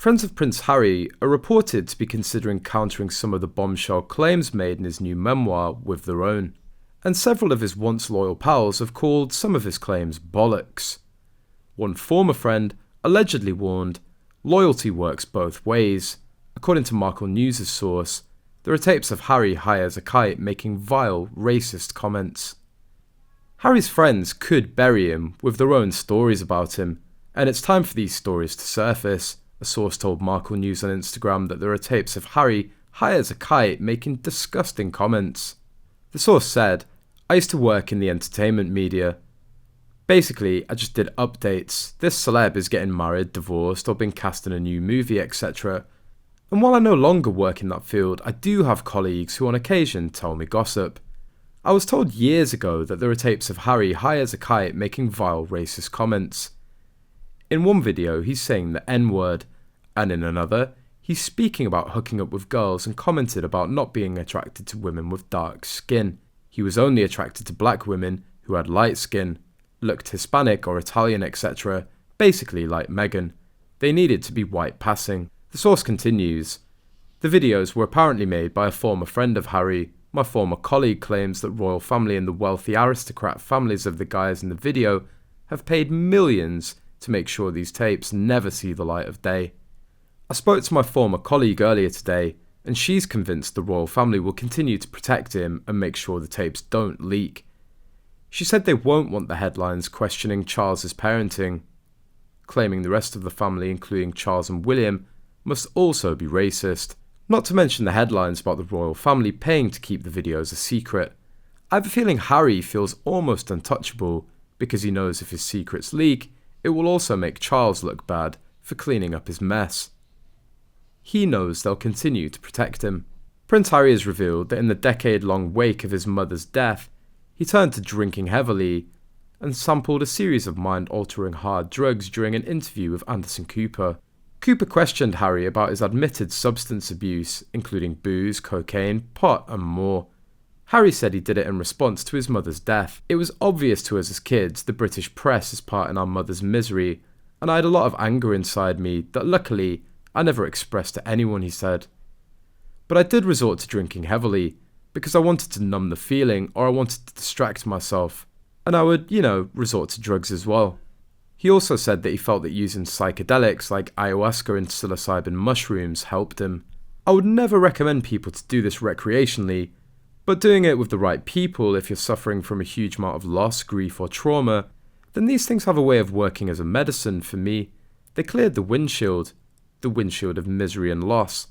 Friends of Prince Harry are reported to be considering countering some of the bombshell claims made in his new memoir with their own, and several of his once loyal pals have called some of his claims bollocks. One former friend allegedly warned, "Loyalty works both ways." According to Marklenews' source, there are tapes of Harry high as a kite making vile, racist comments. Harry's friends could bury him with their own stories about him, and it's time for these stories to surface. A source told Marklenews on Instagram that there are tapes of Harry high as a kite making disgusting comments. The source said, "I used to work in the entertainment media. Basically, I just did updates. This celeb is getting married, divorced, or been cast in a new movie, etc. And while I no longer work in that field, I do have colleagues who on occasion tell me gossip. I was told years ago that there are tapes of Harry high as a kite making vile racist comments. In one video, he's saying the N-word, and in another, he's speaking about hooking up with girls and commented about not being attracted to women with dark skin. He was only attracted to black women who had light skin, looked Hispanic or Italian, etc. Basically like Meghan. They needed to be white passing." The source continues, "The videos were apparently made by a former friend of Harry. My former colleague claims that royal family and the wealthy aristocrat families of the guys in the video have paid millions to make sure these tapes never see the light of day. I spoke to my former colleague earlier today, and she's convinced the royal family will continue to protect him and make sure the tapes don't leak. She said they won't want the headlines questioning Charles's parenting, claiming the rest of the family, including Charles and William, must also be racist. Not to mention the headlines about the royal family paying to keep the videos a secret. I have a feeling Harry feels almost untouchable because he knows if his secrets leak, it will also make Charles look bad for cleaning up his mess. He knows they'll continue to protect him." Prince Harry has revealed that in the decade-long wake of his mother's death, he turned to drinking heavily and sampled a series of mind-altering hard drugs during an interview with Anderson Cooper. Cooper questioned Harry about his admitted substance abuse, including booze, cocaine, pot, and more. Harry said he did it in response to his mother's death. "It was obvious to us as kids the British press is part in our mother's misery, and I had a lot of anger inside me that luckily I never expressed to anyone," he said. "But I did resort to drinking heavily, because I wanted to numb the feeling or I wanted to distract myself. And I would, resort to drugs as well." He also said that he felt that using psychedelics like ayahuasca and psilocybin mushrooms helped him. "I would never recommend people to do this recreationally, but doing it with the right people if you're suffering from a huge amount of loss, grief or trauma, then these things have a way of working as a medicine for me. They cleared the windshield of misery and loss.